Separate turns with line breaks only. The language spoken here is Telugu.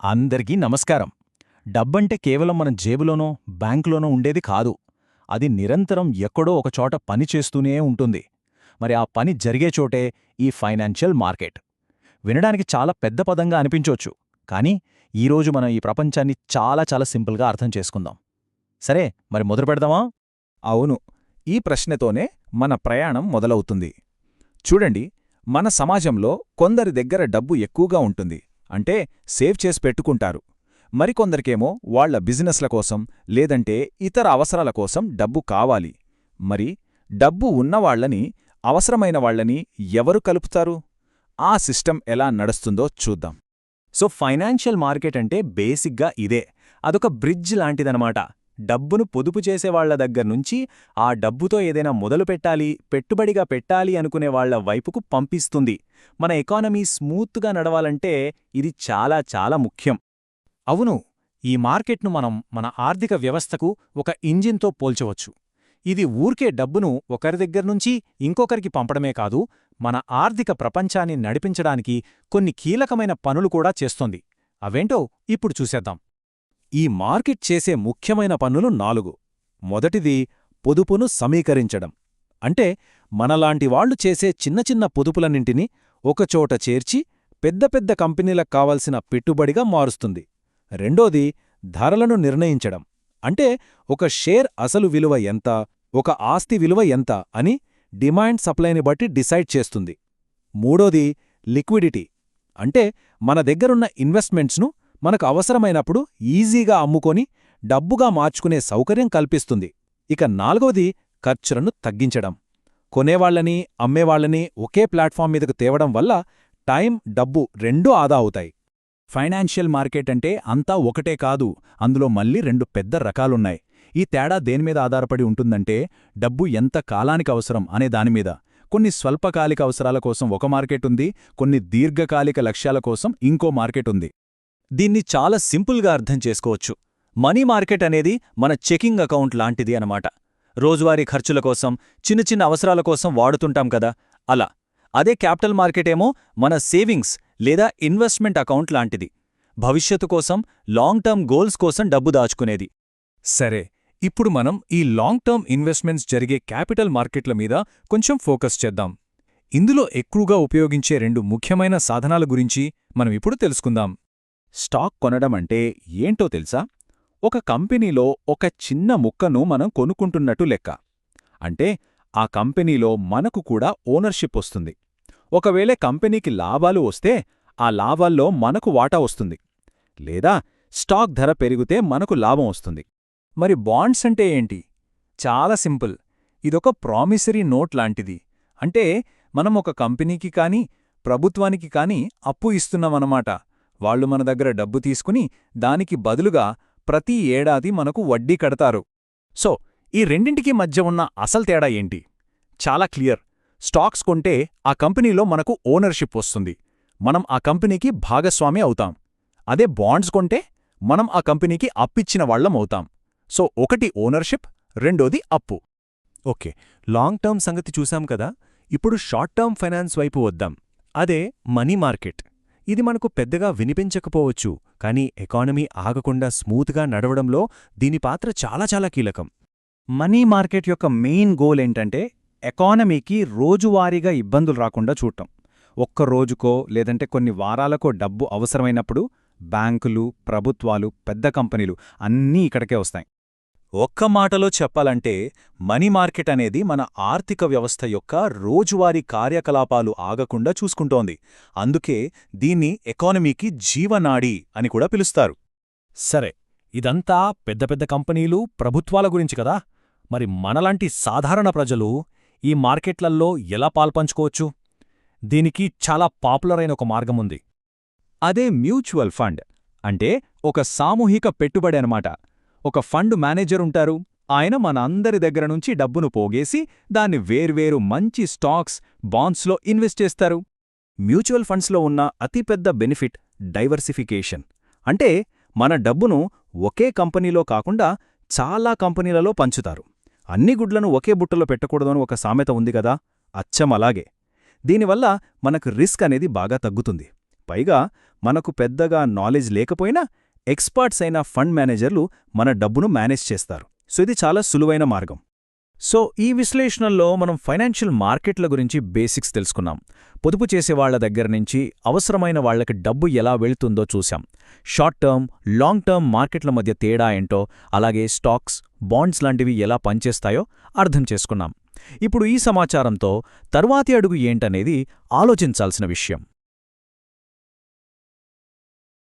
అందరికీ నమస్కారం. డబ్బంటే కేవలం మన జేబులోనో బ్యాంకులోనో ఉండేది కాదు. అది నిరంతరం ఎక్కడో ఒకచోట పని చేస్తూనే ఉంటుంది. మరి ఆ పని జరిగే చోటే ఈ ఫైనాన్షియల్ మార్కెట్. వినడానికి చాలా పెద్ద పదంగా అనిపించొచ్చు, కానీ ఈరోజు మనం ఈ ప్రపంచాన్ని చాలా చాలా సింపుల్గా అర్థం చేసుకుందాం. సరే, మరి మొదలు పెడదామా?
అవును, ఈ ప్రశ్నతోనే మన ప్రయాణం మొదలవుతుంది. చూడండి, మన సమాజంలో కొందరి దగ్గర డబ్బు ఎక్కువగా ఉంటుంది, అంటే సేవ్ చేసి పెట్టుకుంటారు. మరికొందరికేమో వాళ్ల బిజినెస్ల కోసం లేదంటే ఇతర అవసరాల కోసం డబ్బు కావాలి. మరి డబ్బు ఉన్నవాళ్లని, అవసరమైన వాళ్లని ఎవరు కలుపుతారు? ఆ సిస్టమ్ ఎలా నడుస్తుందో చూద్దాం.
సో ఫైనాన్షియల్ మార్కెట్ అంటే బేసిక్గా ఇదే. అదొక బ్రిడ్జ్ లాంటిదనమాట. డబ్బును పొదుపు చేసేవాళ్ల దగ్గర్నుంచి ఆ డబ్బుతో ఏదైనా మొదలు పెట్టాలి, పెట్టుబడిగా పెట్టాలి అనుకునే వాళ్ల వైపుకు పంపిస్తుంది. మన ఎకానమీ స్మూత్గా నడవాలంటే ఇది చాలా చాలా ముఖ్యం.
అవును, ఈ మార్కెట్ను మనం మన ఆర్థిక వ్యవస్థకు ఒక ఇంజిన్తో పోల్చవచ్చు. ఇది ఊర్కే డబ్బును ఒకరి దగ్గర్నుంచి ఇంకొకరికి పంపడమే కాదు, మన ఆర్థిక ప్రపంచాన్ని నడిపించడానికి కొన్ని కీలకమైన పనులు కూడా చేస్తోంది. అవేంటో ఇప్పుడు చూసేద్దాం.
ఈ మార్కెట్ చేసే ముఖ్యమైన పనులు 4. మొదటిది పొదుపును సమీకరించడం. అంటే మనలాంటి వాళ్లు చేసే చిన్న చిన్న పొదుపులన్నింటినీ ఒకచోట చేర్చి పెద్ద పెద్ద కంపెనీలకు కావలసిన పెట్టుబడిగా మారుస్తుంది. రెండోది ధరలను నిర్ణయించడం. అంటే ఒక షేర్ అసలు విలువ ఎంత, ఒక ఆస్తి విలువ ఎంత అని డిమాండ్ సప్లైని బట్టి డిసైడ్ చేస్తుంది. మూడోది లిక్విడిటీ. అంటే మన దగ్గరున్న ఇన్వెస్ట్మెంట్స్ను మనకు అవసరమైనప్పుడు ఈజీగా అమ్ముకొని డబ్బుగా మార్చుకునే సౌకర్యం కల్పిస్తుంది. ఇక నాలుగోది ఖర్చులను తగ్గించడం. కొనేవాళ్లని, అమ్మేవాళ్లని ఒకే ప్లాట్ఫామ్ మీదకు తేవడం వల్ల టైం, డబ్బు రెండూ ఆదా అవుతాయి.
ఫైనాన్షియల్ మార్కెట్ అంటే అంతా ఒకటే కాదు, అందులో మళ్ళీ 2 పెద్ద రకాలున్నాయి. ఈ తేడా దేనిమీద ఆధారపడి ఉంటుందంటే డబ్బు ఎంత కాలానికి అవసరం అనే దానిమీద. కొన్ని స్వల్పకాలిక అవసరాల కోసం ఒక మార్కెట్ ఉంది, కొన్ని దీర్ఘకాలిక లక్ష్యాల కోసం ఇంకో మార్కెట్ ఉంది. దీన్ని చాలా సింపుల్గా అర్థం చేసుకోవచ్చు. మనీ మార్కెట్ అనేది మన చెకింగ్ అకౌంట్ లాంటిది అనమాట. రోజువారీ ఖర్చుల కోసం, చిన్న చిన్న అవసరాల కోసం వాడుతుంటాం కదా, అలా. అదే క్యాపిటల్ మార్కెటేమో మన సేవింగ్స్ లేదా ఇన్వెస్ట్మెంట్ అకౌంట్ లాంటిది. భవిష్యత్తు కోసం, లాంగ్ టర్మ్ గోల్స్ కోసం డబ్బు దాచుకునేది.
సరే, ఇప్పుడు మనం ఈ లాంగ్ టర్మ్ ఇన్వెస్ట్మెంట్స్ జరిగే క్యాపిటల్ మార్కెట్ల మీద కొంచెం ఫోకస్ చేద్దాం. ఇందులో ఎక్కువగా ఉపయోగించే 2 ముఖ్యమైన సాధనాల గురించి మనం ఇప్పుడు తెలుసుకుందాం.
స్టాక్ కొనడం అంటే ఏంటో తెలుసా? ఒక కంపెనీలో ఒక చిన్న ముక్కను మనం కొనుక్కుంటున్నట్టు లెక్క. అంటే ఆ కంపెనీలో మనకు కూడా ఓనర్షిప్ వస్తుంది. ఒకవేళ కంపెనీకి లాభాలు వస్తే ఆ లాభాల్లో మనకు వాటా వస్తుంది. లేదా స్టాక్ ధర పెరిగితే మనకు లాభం వస్తుంది.
మరి బాండ్స్ అంటే ఏంటి? చాలా సింపుల్. ఇదొక ప్రామిసరీ నోట్ లాంటిది. అంటే మనం ఒక కంపెనీకి కానీ, ప్రభుత్వానికి కానీ అప్పు ఇస్తున్నామన్నమాట. వాళ్లు మన దగ్గర డబ్బు తీసుకుని దానికి బదులుగా ప్రతి ఏడాది మనకు వడ్డీ కడతారు.
సో ఈ రెండింటికి మధ్య ఉన్న అసలు తేడా ఏంటి? చాలా క్లియర్. స్టాక్స్ కొంటే ఆ కంపెనీలో మనకు ఓనర్షిప్ వస్తుంది, మనం ఆ కంపెనీకి భాగస్వామి అవుతాం. అదే బాండ్స్ కొంటే మనం ఆ కంపెనీకి అప్పిచ్చిన వాళ్లం అవుతాం. సో ఒకటి ఓనర్షిప్, రెండోది అప్పు. ఓకే, లాంగ్ టర్మ్ సంగతి చూశాం కదా. ఇప్పుడు షార్ట్ టర్మ్ ఫైనాన్స్ వైపు వద్దాం. అదే మనీ మార్కెట్. ఇది మనకు పెద్దగా వినిపించకపోవచ్చు, కానీ ఎకానమీ ఆగకుండా స్మూత్గా నడవడంలో దీని పాత్ర చాలా చాలా కీలకం.
మనీ మార్కెట్ యొక్క మెయిన్ గోల్ ఏంటంటే ఎకానమీకి రోజువారీగా ఇబ్బందులు రాకుండా చూడటం. ఒక్క రోజుకో లేదంటే కొన్ని వారాలకో డబ్బు అవసరమైనప్పుడు బ్యాంకులు, ప్రభుత్వాలు, పెద్ద కంపెనీలు అన్నీ ఇక్కడికే వస్తాయి.
ఒక్క మాటలో చెప్పాలంటే మనీ మార్కెట్ అనేది మన ఆర్థిక వ్యవస్థ యొక్క రోజువారీ కార్యకలాపాలు ఆగకుండా చూసుకుంటోంది. అందుకే దీన్ని ఎకానమీకి జీవనాడి అని కూడా పిలుస్తారు. సరే, ఇదంతా పెద్ద పెద్ద కంపెనీలు, ప్రభుత్వాల గురించి కదా. మరి మనలాంటి సాధారణ ప్రజలు ఈ మార్కెట్లల్లో ఎలా పాల్పంచుకోవచ్చు? దీనికి చాలా పాపులర్ అయిన ఒక మార్గముంది.
అదే మ్యూచువల్ ఫండ్. అంటే ఒక సామూహిక పెట్టుబడి అనమాట. ఒక ఫండ్ మేనేజర్ ఉంటారు. ఆయన మన అందరి దగ్గర నుంచి డబ్బును పోగేసి దాన్ని వేర్వేరు మంచి స్టాక్స్, బాండ్స్లో ఇన్వెస్ట్ చేస్తారు. మ్యూచువల్ ఫండ్స్లో ఉన్న అతిపెద్ద బెనిఫిట్ డైవర్సిఫికేషన్. అంటే మన డబ్బును ఒకే కంపెనీలో కాకుండా చాలా కంపెనీలలో పంచుతారు. అన్ని గుడ్లను ఒకే బుట్టలో పెట్టకూడదని ఒక సామెత ఉంది కదా, అచ్చం అలాగే. దీనివల్ల మనకు రిస్క్ అనేది బాగా తగ్గుతుంది. పైగా
మనకు పెద్దగా నాలెడ్జ్ లేకపోయినా ఎక్స్పర్ట్స్ అయిన ఫండ్ మేనేజర్లు మన డబ్బును మేనేజ్ చేస్తారు. సో ఇది చాలా సులువైన మార్గం.
సో ఈ విశ్లేషణలో మనం ఫైనాన్షియల్ మార్కెట్ల గురించి బేసిక్స్ తెలుసుకున్నాం. పొదుపు చేసేవాళ్ల దగ్గర నుంచి అవసరమైన వాళ్లకి డబ్బు ఎలా వెళ్తుందో చూశాం. షార్ట్ టర్మ్, లాంగ్ టర్మ్ మార్కెట్ల మధ్య తేడా ఏంటో, అలాగే స్టాక్స్, బాండ్స్ లాంటివి ఎలా పనిచేస్తాయో అర్థం చేసుకున్నాం. ఇప్పుడు ఈ సమాచారంతో తర్వాతి అడుగు ఏంటనేది ఆలోచించాల్సిన విషయం.